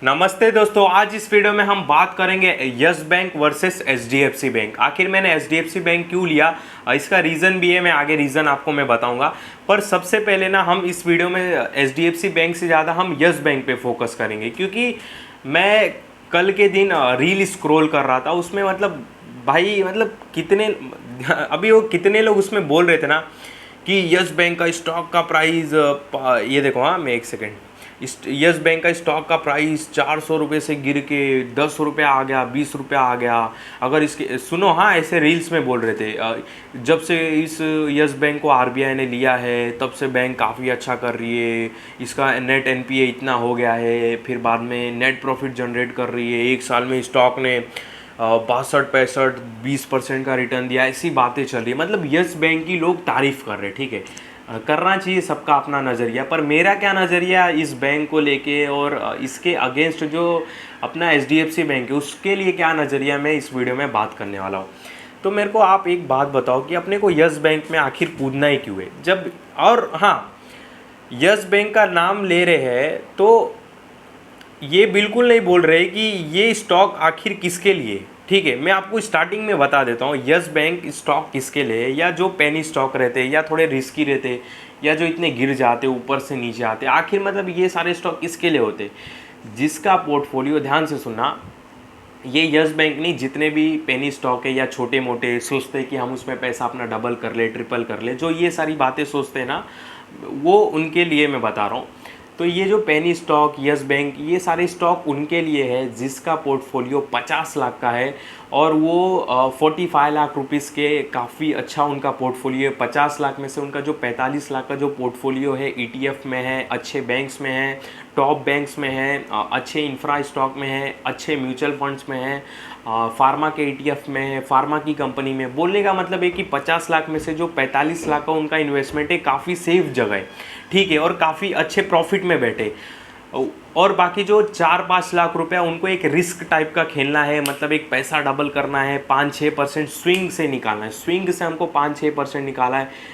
नमस्ते दोस्तों, आज इस वीडियो में हम बात करेंगे yes bank versus HDFC bank. आखिर मैंने एचडीएफसी बैंक क्यों लिया, इसका रीज़न भी है, मैं आगे रीज़न आपको मैं बताऊंगा। पर सबसे पहले ना हम इस वीडियो में एचडीएफसी बैंक से ज़्यादा हम यस बैंक पे फोकस करेंगे, क्योंकि मैं कल के दिन रील स्क्रॉल कर रहा था। उसमें मतलब भाई मतलब कितने अभी वो कितने लोग उसमें बोल रहे थे ना कि यस बैंक का स्टॉक का प्राइस, ये देखो, हाँ मैं एक सेकेंड, यस बैंक का स्टॉक का प्राइस 400 रुपये से गिर के 10 रुपये आ गया, 20 रुपये आ गया। अगर इसके सुनो, हाँ ऐसे रील्स में बोल रहे थे, जब से इस यस बैंक को आरबीआई ने लिया है तब से बैंक काफ़ी अच्छा कर रही है, इसका नेट एनपीए इतना हो गया है, फिर बाद में नेट प्रॉफिट जनरेट कर रही है, एक साल में स्टॉक ने 62-65-20% का रिटर्न दिया। ऐसी बातें चल रही है, मतलब यस बैंक की लोग तारीफ़ कर रहे हैं। ठीक है, करना चाहिए, सबका अपना नज़रिया। पर मेरा क्या नज़रिया इस बैंक को लेके और इसके अगेंस्ट जो अपना एचडीएफसी बैंक है उसके लिए क्या नज़रिया, मैं इस वीडियो में बात करने वाला हूँ। तो मेरे को आप एक बात बताओ कि अपने को यस बैंक में आखिर कूदना ही क्यों है जब, और हाँ, यस बैंक का नाम ले रहे हैं तो ये बिल्कुल नहीं बोल रहे कि ये स्टॉक आखिर किसके लिए। ठीक है, मैं आपको स्टार्टिंग में बता देता हूँ यस बैंक स्टॉक किसके लिए है, या जो पेनी स्टॉक रहते हैं या थोड़े रिस्की रहते हैं या जो इतने गिर जाते ऊपर से नीचे आते, आखिर मतलब ये सारे स्टॉक किसके लिए होते। जिसका पोर्टफोलियो, ध्यान से सुनना, ये यस बैंक नहीं, जितने भी पेनी स्टॉक है या छोटे मोटे सोचते हैं कि हम उसमें पैसा अपना डबल कर ले, ट्रिपल कर ले, जो ये सारी बातें सोचते हैं ना, वो उनके लिए मैं बता रहा हूँ। तो ये जो पेनी स्टॉक, यस बैंक, ये सारे स्टॉक उनके लिए है जिसका पोर्टफोलियो 50 लाख का है और वो 45 लाख रुपीस के काफ़ी अच्छा उनका पोर्टफोलियो है। 50 लाख में से उनका जो 45 लाख का जो पोर्टफोलियो है ईटीएफ में है, अच्छे बैंक्स में है, टॉप बैंक्स में है, अच्छे इंफ्रा स्टॉक में है, अच्छे म्यूचुअल फंड्स में है, फार्मा के ईटीएफ में है, फार्मा की कंपनी में। बोलने का मतलब है कि 50 लाख में से जो 45 लाख का उनका इन्वेस्टमेंट है काफ़ी सेफ जगह है। ठीक है, और काफ़ी अच्छे प्रॉफिट में बैठे। और बाकी जो 4-5 लाख रुपया उनको एक रिस्क टाइप का खेलना है, मतलब एक पैसा डबल करना है, 5-6% स्विंग से निकालना है। स्विंग से हमको 5-6%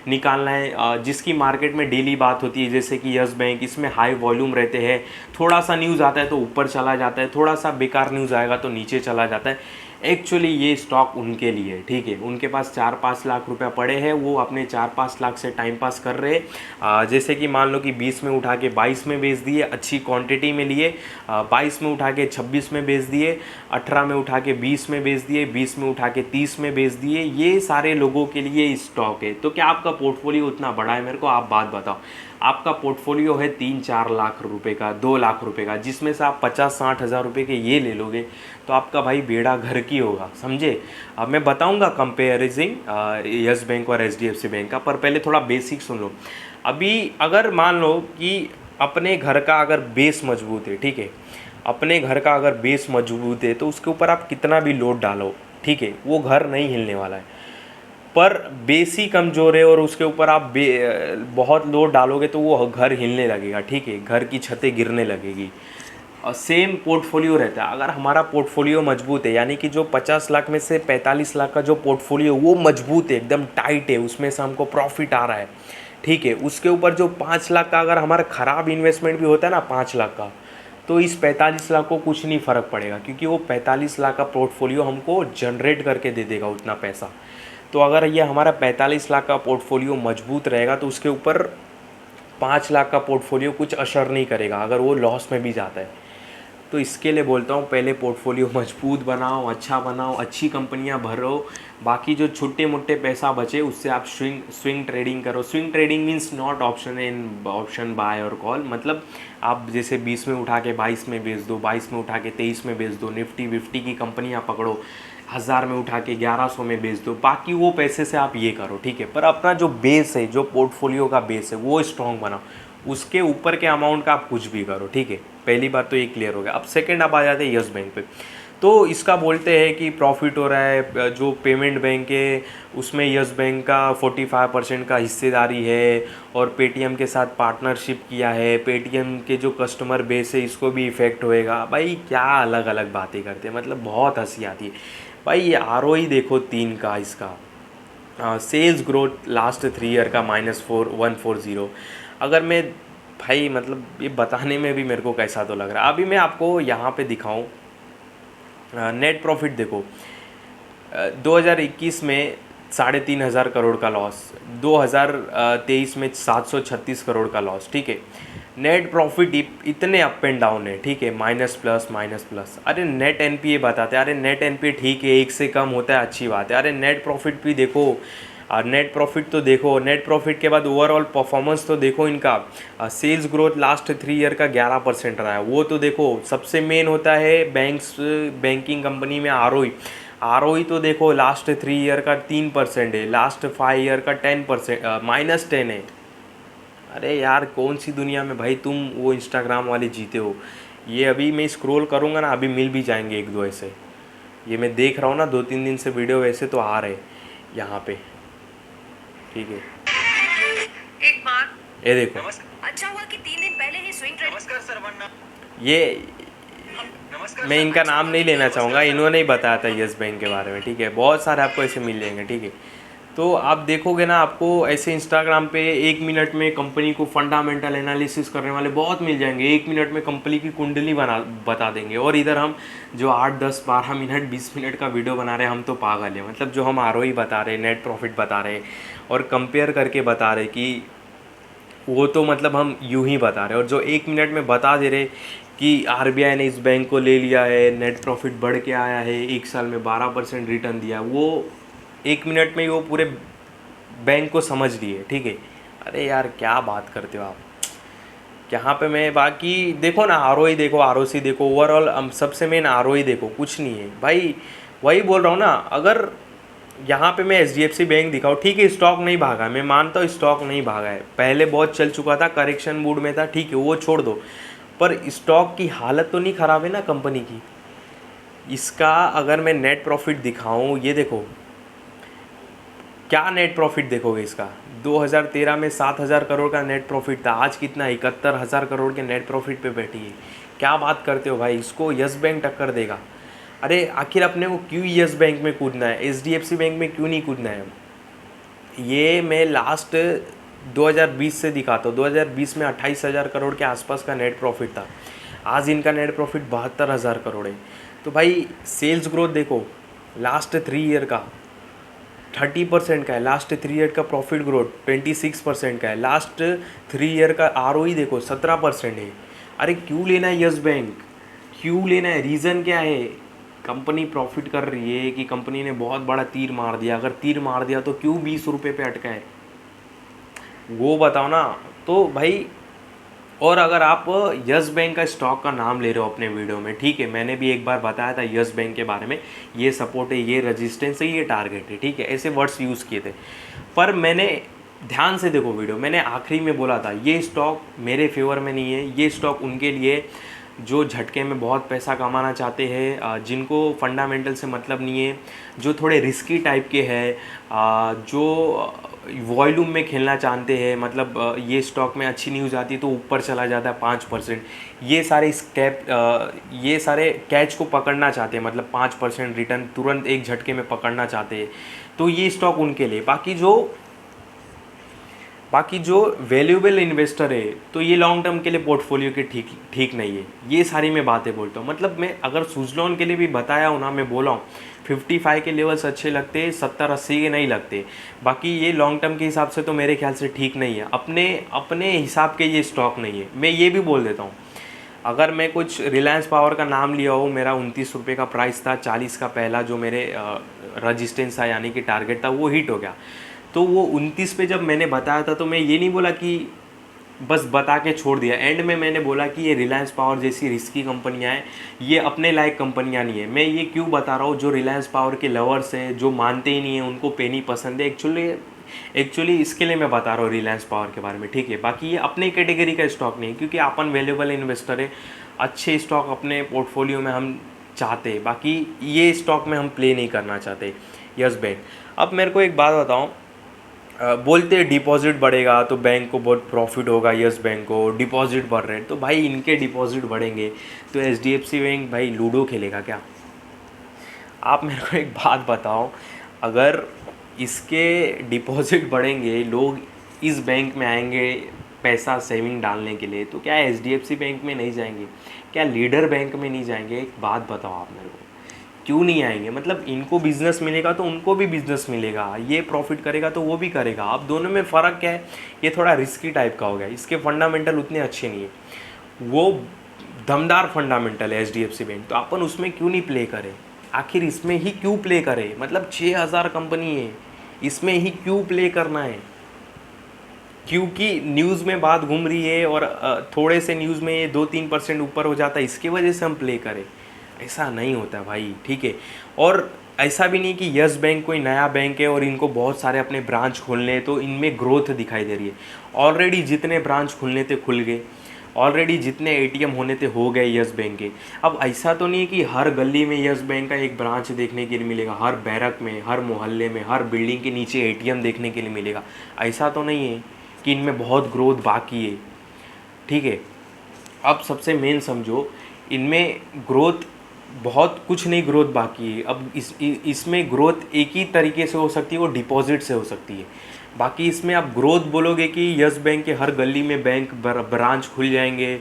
निकालना है, जिसकी मार्केट में डेली बात होती है, जैसे कि यस बैंक, इसमें हाई वॉल्यूम रहते हैं। थोड़ा सा न्यूज़ आता है तो ऊपर चला जाता है, थोड़ा सा बेकार न्यूज़ आएगा तो नीचे चला जाता है। एक्चुअली ये स्टॉक उनके लिए, ठीक है, उनके पास 4-5 लाख रुपया पड़े हैं, वो अपने 4-5 लाख से टाइम पास कर रहे हैं। जैसे कि मान लो कि 20 में उठा के 22 में बेच दिए, अच्छी क्वांटिटी में लिए, 22 में उठा के 26 में बेच दिए, 18 में उठा के 20 में बेच दिए, 20 में उठा के 30 में बेच दिए। ये सारे लोगों के लिए स्टॉक है। तो क्या आपका पोर्टफोलियो उतना बड़ा है? मेरे को आप बात बताओ। आपका पोर्टफोलियो है 3-4 लाख रुपए का, 2 लाख रुपए का, जिसमें से आप 50-60 हज़ार रुपये के ये ले लोगे तो आपका भाई बेड़ा घर की होगा, समझे। अब मैं बताऊंगा कंपेरिजिंग यस बैंक और एचडीएफसी बैंक का, पर पहले थोड़ा बेसिक सुन लो। अभी अगर मान लो कि अपने घर का अगर बेस मजबूत है, ठीक है, अपने घर का अगर बेस मजबूत है तो उसके ऊपर आप कितना भी लोड डालो, ठीक है, वो घर नहीं हिलने वाला है। पर बेस ही कमज़ोर है और उसके ऊपर आप बहुत लोड डालोगे तो वो घर हिलने लगेगा, ठीक है, घर की छतें गिरने लगेगी। सेम पोर्टफोलियो रहता है। अगर हमारा पोर्टफोलियो मजबूत है, यानी कि जो 50 लाख में से 45 लाख का जो पोर्टफोलियो वो मजबूत है, एकदम टाइट है, उसमें से हमको प्रॉफिट आ रहा है, ठीक है, उसके ऊपर जो 5 लाख का अगर हमारा ख़राब इन्वेस्टमेंट भी होता है ना 5 लाख का, तो इस 45 लाख को कुछ नहीं फ़र्क पड़ेगा, क्योंकि वो 45 लाख का पोर्टफोलियो हमको जनरेट करके दे देगा उतना पैसा। तो अगर ये हमारा 45 लाख का पोर्टफोलियो मजबूत रहेगा तो उसके ऊपर 5 लाख का पोर्टफोलियो कुछ असर नहीं करेगा अगर वो लॉस में भी जाता है। तो इसके लिए बोलता हूँ पहले पोर्टफोलियो मजबूत बनाओ, अच्छा बनाओ, अच्छी कंपनियाँ भरो। बाकी जो छोटे मोटे पैसा बचे उससे आप स्विंग ट्रेडिंग करो। Swing trading means not option buy और कॉल, मतलब आप जैसे 20 में उठा के 22 में बेच दो, 22 में उठा के 23 में बेच दो, निफ्टी विफ्टी की कंपनियाँ पकड़ो, 1000 में उठा के 1100 में बेच दो, बाकी वो पैसे से आप ये करो, ठीक है। पर अपना जो बेस है, जो पोर्टफोलियो का बेस है, वो स्ट्रॉन्ग बनाओ, उसके ऊपर के अमाउंट का आप कुछ भी करो, ठीक है। पहली बात तो ये क्लियर हो गया। अब सेकंड आप आ जाते हैं यस बैंक पे। तो इसका बोलते हैं कि प्रॉफिट हो रहा है, जो पेमेंट बैंक है उसमें यस बैंक का 45% का हिस्सेदारी है और पेटीएम के साथ पार्टनरशिप किया है, पेटीएम के जो कस्टमर बेस है इसको भी इफ़ेक्ट होएगा। भाई क्या अलग अलग बातें करते हैं, मतलब बहुत हंसी आती है। भाई ये आरओई देखो 3 का, इसका सेल्स ग्रोथ लास्ट 3 ईयर का -140। अगर मैं भाई मतलब ये बताने में भी मेरे को कैसा तो लग रहा है। अभी मैं आपको यहाँ पे दिखाऊं, नेट प्रॉफिट देखो, 2021 में 3,500 करोड़ का लॉस, 2023 में 736 करोड़ का लॉस, ठीक है। नेट प्रॉफिट इतने अप एंड डाउन है, ठीक है, माइनस प्लस माइनस प्लस। अरे नेट एनपीए बताते हैं, अरे नेट एनपीए ठीक है, एक से कम होता है, अच्छी बात है। अरे नेट प्रॉफिट भी देखो, और नेट प्रॉफिट तो देखो, नेट प्रॉफिट के बाद ओवरऑल परफॉर्मेंस तो देखो इनका। सेल्स ग्रोथ लास्ट 3 ईयर का 11% रहा है, वो तो देखो। सबसे मेन होता है बैंकिंग कंपनी में आरओई तो देखो, लास्ट 3 ईयर का 3% है, लास्ट 5 ईयर का 10%, -10 है। अरे यार कौन सी दुनिया में भाई तुम वो इंस्टाग्राम वाले जीते हो। ये अभी मैं स्क्रॉल करूँगा ना, अभी मिल भी जाएंगे एक दो ऐसे। ये मैं देख रहा हूँ ना 2-3 दिन से वीडियो वैसे तो आ रहे यहाँ पे, ठीक है। एक बात, ये देखो, अच्छा हुआ कि 3 दिन पहले ही स्विंग ट्रेड। नमस्कार सर, वरना ये नमस्कार मैं सर, इनका अच्छा नाम हुआ नहीं कि लेना नमस्कार चाहूँगा, सर, इन्होंने ही बताया था यस बैंक के बारे में, ठीक है। बहुत सारे आपको ऐसे मिल जाएंगे, ठीक है। तो आप देखोगे ना, आपको ऐसे इंस्टाग्राम पे 1 मिनट में कंपनी को फंडामेंटल एनालिसिस करने वाले बहुत मिल जाएंगे। 1 मिनट में कंपनी की कुंडली बता देंगे। और इधर हम जो 8, 10, 12 मिनट 20 मिनट का वीडियो बना रहे हैं, हम तो पागल हैं। मतलब जो हम आरओई बता रहे, नेट प्रॉफिट बता रहे और कंपेयर करके बता रहे कि वो तो मतलब हम यूं ही बता रहे। और जो 1 मिनट में बता दे रहे कि आरबीआई ने इस बैंक को ले लिया है, नेट प्रॉफिट बढ़ के आया है, 1 साल में 12% रिटर्न दिया, वो 1 मिनट में ही वो पूरे बैंक को समझ लिए, ठीक है। अरे यार क्या बात करते हो आप। यहाँ पे मैं बाकी देखो ना, आरओई देखो, आरओसी देखो, ओवरऑल हम सबसे मेन आरओई देखो, कुछ नहीं है भाई। वही बोल रहा हूँ ना, अगर यहाँ पे मैं एचडीएफसी बैंक दिखाऊँ, ठीक है, स्टॉक नहीं भागा, मैं मानता हूँ स्टॉक नहीं भागा है, पहले बहुत चल चुका था, करेक्शन मूड में था, ठीक है, वो छोड़ दो। पर स्टॉक की हालत तो नहीं ख़राब है ना कंपनी की। इसका अगर मैं नेट प्रॉफिट दिखाऊँ, ये देखो क्या नेट प्रॉफिट देखोगे इसका। 2013 में 7,000 करोड़ का नेट प्रॉफिट था, आज कितना 71,000 करोड़ के नेट प्रॉफिट पे बैठी है। क्या बात करते हो भाई, इसको यस बैंक टक्कर देगा। अरे आखिर अपने को क्यों यस बैंक में कूदना है, एचडीएफसी बैंक में क्यों नहीं कूदना है। ये मैं लास्ट 2020 से दिखाता हूँ। 2020 में 28,000 करोड़ के आसपास का नेट प्रॉफिट था, आज इनका नेट प्रॉफिट 72,000 करोड़ है। तो भाई सेल्स ग्रोथ देखो, लास्ट 3 ईयर का 30% का है, लास्ट 3 ईयर का प्रॉफिट ग्रोथ 26% का है, लास्ट 3 ईयर का आरओई देखो 17% है। अरे क्यों लेना है यस बैंक, क्यों लेना है, रीज़न क्या है। कंपनी प्रॉफिट कर रही है कि कंपनी ने बहुत बड़ा तीर मार दिया। अगर तीर मार दिया तो क्यों 20 रुपये पे अटका है, वो बताओ ना। तो भाई, और अगर आप यस बैंक का स्टॉक का नाम ले रहे हो अपने वीडियो में, ठीक है, मैंने भी एक बार बताया था यस बैंक के बारे में, ये सपोर्ट है, ये रेजिस्टेंस है, ये टारगेट है, ठीक है, ऐसे वर्ड्स यूज़ किए थे। पर मैंने ध्यान से देखो वीडियो, मैंने आखिरी में बोला था ये स्टॉक मेरे फेवर में नहीं है, ये स्टॉक उनके लिए जो झटके में बहुत पैसा कमाना चाहते हैं, जिनको फंडामेंटल से मतलब नहीं है, जो थोड़े रिस्की टाइप के हैं, जो वॉल्यूम में खेलना चाहते हैं। मतलब ये स्टॉक में अच्छी न्यूज़ आती है तो ऊपर चला जाता है 5%, ये सारे कैच को पकड़ना चाहते हैं, मतलब 5% रिटर्न तुरंत एक झटके में पकड़ना चाहते हैं, तो ये स्टॉक उनके लिए। बाकी जो वैल्यूएबल इन्वेस्टर है तो ये लॉन्ग टर्म के लिए पोर्टफोलियो के ठीक नहीं है। ये सारी मैं बातें बोलता हूँ। मतलब मैं अगर सुजलॉन के लिए भी बताया हूँ ना, मैं बोला हूँ 55 के लेवल्स अच्छे लगते हैं, 70-80 के नहीं लगते। बाकी ये लॉन्ग टर्म के हिसाब से तो मेरे ख्याल से ठीक नहीं है, अपने हिसाब के ये स्टॉक नहीं है। मैं ये भी बोल देता हूँ, अगर मैं कुछ रिलायंस पावर का नाम लिया हो, मेरा 29 रुपये का प्राइस था, 40 का पहला जो मेरे रजिस्टेंस था यानी कि टारगेट था, वो हिट हो गया। तो वो 29 पे जब मैंने बताया था तो मैं ये नहीं बोला कि बस बता के छोड़ दिया। एंड में मैंने बोला कि ये रिलायंस पावर जैसी रिस्की कंपनियां हैं, ये अपने लायक कंपनियां नहीं है। मैं ये क्यों बता रहा हूँ, जो रिलायंस पावर के लवर्स हैं, जो मानते ही नहीं हैं, उनको पेनी पसंद है। एक्चुअली इसके लिए मैं बता रहा हूँ रिलायंस पावर के बारे में, ठीक है। बाकी ये अपने कैटेगरी का स्टॉक नहीं है, क्योंकि अपन वैल्यूएबल इन्वेस्टर है, अच्छे स्टॉक अपने पोर्टफोलियो में हम चाहते हैं। बाकी ये स्टॉक में हम प्ले नहीं करना चाहते यस बैंक। अब मेरे को एक बात बताओ, बोलते हैं डिपॉजिट बढ़ेगा तो बैंक को बहुत प्रॉफिट होगा, यस बैंक को डिपॉजिट बढ़ रहे हैं, तो भाई इनके डिपॉजिट बढ़ेंगे तो एचडीएफसी बैंक भाई लूडो खेलेगा क्या। आप मेरे को एक बात बताओ, अगर इसके डिपॉजिट बढ़ेंगे, लोग इस बैंक में आएंगे, पैसा सेविंग डालने के लिए, तो क्या एचडीएफसी बैंक में नहीं जाएंगे? क्या लीडर बैंक में नहीं जाएंगे? एक बात बताओ आप मेरे को, क्यों नहीं आएंगे? मतलब इनको बिजनेस मिलेगा तो उनको भी बिजनेस मिलेगा, ये प्रॉफिट करेगा तो वो भी करेगा। अब दोनों में फ़र्क क्या है? ये थोड़ा रिस्की टाइप का हो गया, इसके फंडामेंटल उतने अच्छे नहीं है, वो दमदार फंडामेंटल है एचडीएफसी बैंक, तो अपन उसमें क्यों नहीं प्ले करें? आखिर इसमें ही क्यों प्ले करें? मतलब 6000 कंपनी है, इसमें ही क्यों प्ले करना है? क्योंकि न्यूज़ में बात घूम रही है और थोड़े से न्यूज़ में ये 2-3% ऊपर हो जाता है, इसकी वजह से हम प्ले करें? ऐसा नहीं होता भाई, ठीक है। और ऐसा भी नहीं कि यस बैंक कोई नया बैंक है और इनको बहुत सारे अपने ब्रांच खोलने हैं तो इनमें ग्रोथ दिखाई दे रही है। ऑलरेडी जितने ब्रांच खुलने थे खुल गए, ऑलरेडी जितने एटीएम होने थे हो गए यस बैंक के। अब ऐसा तो नहीं है कि हर गली में यस बैंक का एक ब्रांच देखने के लिए मिलेगा, हर बैरक में, हर मोहल्ले में, हर बिल्डिंग के नीचे एटीएम देखने के लिए मिलेगा। ऐसा तो नहीं है कि इनमें बहुत ग्रोथ बाकी है, ठीक है। अब सबसे मेन समझो, इनमें ग्रोथ बहुत कुछ नहीं, ग्रोथ बाकी है। अब इसमें ग्रोथ एक ही तरीके से हो सकती है, वो डिपॉजिट से हो सकती है। बाकी इसमें आप ग्रोथ बोलोगे कि यस बैंक के हर गली में बैंक ब्रांच खुल जाएंगे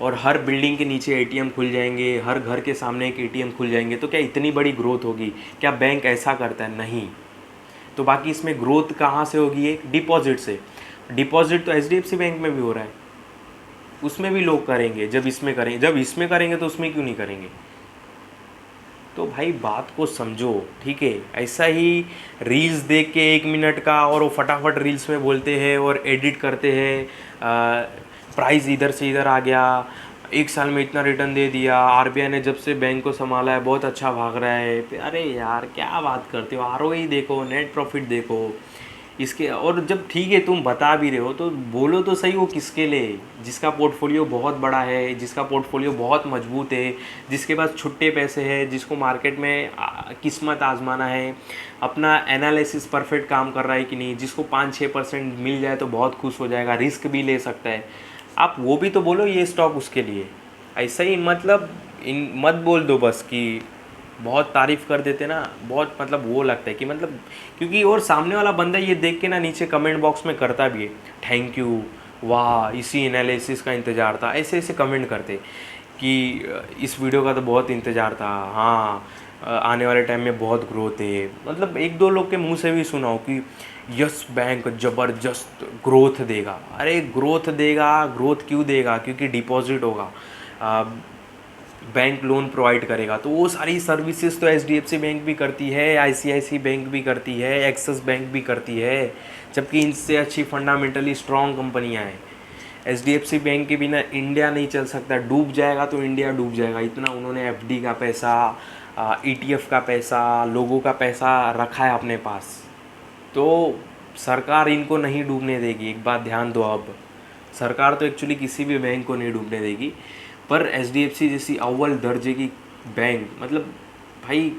और हर बिल्डिंग के नीचे एटीएम खुल जाएंगे, हर घर के सामने एक एटीएम खुल जाएंगे, तो क्या इतनी बड़ी ग्रोथ होगी? क्या बैंक ऐसा करता है? नहीं। तो बाकी इसमें ग्रोथ कहाँ से होगी? एक डिपॉजिट से। डिपॉजिट तो एचडीएफसी बैंक में भी हो रहा है, उसमें भी लोग करेंगे। जब इसमें करेंगे तो उसमें क्यों नहीं करेंगे? तो भाई बात को समझो, ठीक है। ऐसा ही रील्स देख के 1 मिनट का और वो फटाफट रील्स में बोलते हैं और एडिट करते हैं, प्राइस इधर से इधर आ गया, 1 साल में इतना रिटर्न दे दिया, आरबीआई ने जब से बैंक को संभाला है बहुत अच्छा भाग रहा है। अरे यार क्या बात करते हो? आरओई देखो, नेट प्रॉफिट देखो इसके। और जब ठीक है तुम बता भी रहे हो तो बोलो तो सही, वो किसके लिए? जिसका पोर्टफोलियो बहुत बड़ा है, जिसका पोर्टफोलियो बहुत मजबूत है, जिसके पास छुट्टे पैसे हैं, जिसको मार्केट में किस्मत आजमाना है, अपना एनालिसिस परफेक्ट काम कर रहा है कि नहीं, जिसको 5-6% मिल जाए तो बहुत खुश हो जाएगा, रिस्क भी ले सकता है। आप वो भी तो बोलो ये स्टॉक उसके लिए। ऐसा ही मतलब मत बोल दो बस कि बहुत तारीफ़ कर देते ना, बहुत मतलब वो लगता है कि मतलब, क्योंकि और सामने वाला बंदा ये देख के ना नीचे कमेंट बॉक्स में करता भी है, थैंक यू, वाह, इसी एनालिसिस का इंतज़ार था, ऐसे ऐसे कमेंट करते कि इस वीडियो का तो बहुत इंतज़ार था, हाँ आने वाले टाइम में बहुत ग्रोथ है। मतलब 1-2 लोग के मुंह से भी सुनाओ कि यस बैंक ज़बरदस्त ग्रोथ देगा। अरे ग्रोथ देगा, ग्रोथ क्यों देगा? क्योंकि डिपॉजिट होगा, बैंक लोन प्रोवाइड करेगा, तो वो सारी सर्विसेज तो एचडीएफसी बैंक भी करती है, आईसीआईसी बैंक भी करती है, एक्सिस बैंक भी करती है, जबकि इनसे अच्छी फंडामेंटली स्ट्रॉन्ग कंपनियां हैं। एचडीएफसी बैंक के बिना इंडिया नहीं चल सकता, डूब जाएगा तो इंडिया डूब जाएगा। इतना उन्होंने एफडी का पैसा, ईटीएफ का पैसा, लोगों का पैसा रखा है अपने पास, तो सरकार इनको नहीं डूबने देगी। एक बात ध्यान दो, अब सरकार तो एक्चुअली किसी भी बैंक को नहीं डूबने देगी, पर एचडीएफसी जैसी अव्वल दर्जे की बैंक, मतलब भाई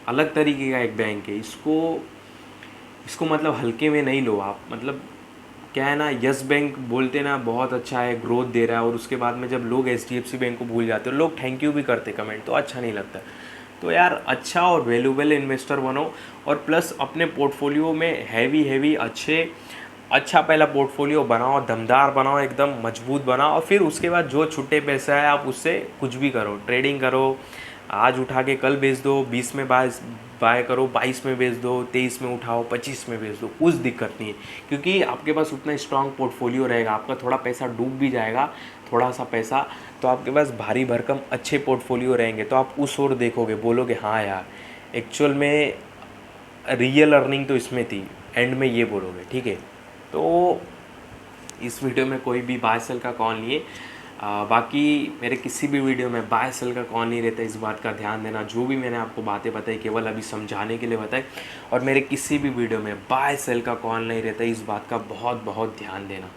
अलग तरीके का एक बैंक है, इसको मतलब हल्के में नहीं लो आप। मतलब क्या है ना, यस बैंक बोलते ना बहुत अच्छा है, ग्रोथ दे रहा है, और उसके बाद में जब लोग एचडीएफसी बैंक को भूल जाते हैं, लोग थैंक यू भी करते कमेंट, तो अच्छा नहीं लगता। तो यार अच्छा और वैल्यूएबल इन्वेस्टर बनो, और प्लस अपने पोर्टफोलियो में हैवी अच्छा पहला पोर्टफोलियो बनाओ, दमदार बनाओ, एकदम मजबूत बनाओ, और फिर उसके बाद जो छुट्टे पैसा है आप उससे कुछ भी करो, ट्रेडिंग करो, आज उठा के कल बेच दो, 20 में बाय करो, 22 में बेच दो, 23 में उठाओ, 25 में बेच दो, कुछ दिक्कत नहीं है, क्योंकि आपके पास उतना स्ट्रांग पोर्टफोलियो रहेगा। आपका थोड़ा पैसा डूब भी जाएगा, थोड़ा सा पैसा, तो आपके पास भारी भरकम अच्छे पोर्टफोलियो रहेंगे, तो आप उस ओर देखोगे, बोलोगे हाँ यार एक्चुअल में रियल अर्निंग तो इसमें थी, एंड में ये बोलोगे, ठीक है। तो इस वीडियो में कोई भी बाय सेल का कॉल नहीं है, बाकी मेरे किसी भी वीडियो में बाय सेल का कॉल नहीं रहता, इस बात का ध्यान देना। जो भी मैंने आपको बातें बताई केवल अभी समझाने के लिए बताई, और मेरे किसी भी वीडियो में बाय सेल का कॉल नहीं रहता, इस बात का बहुत बहुत ध्यान देना।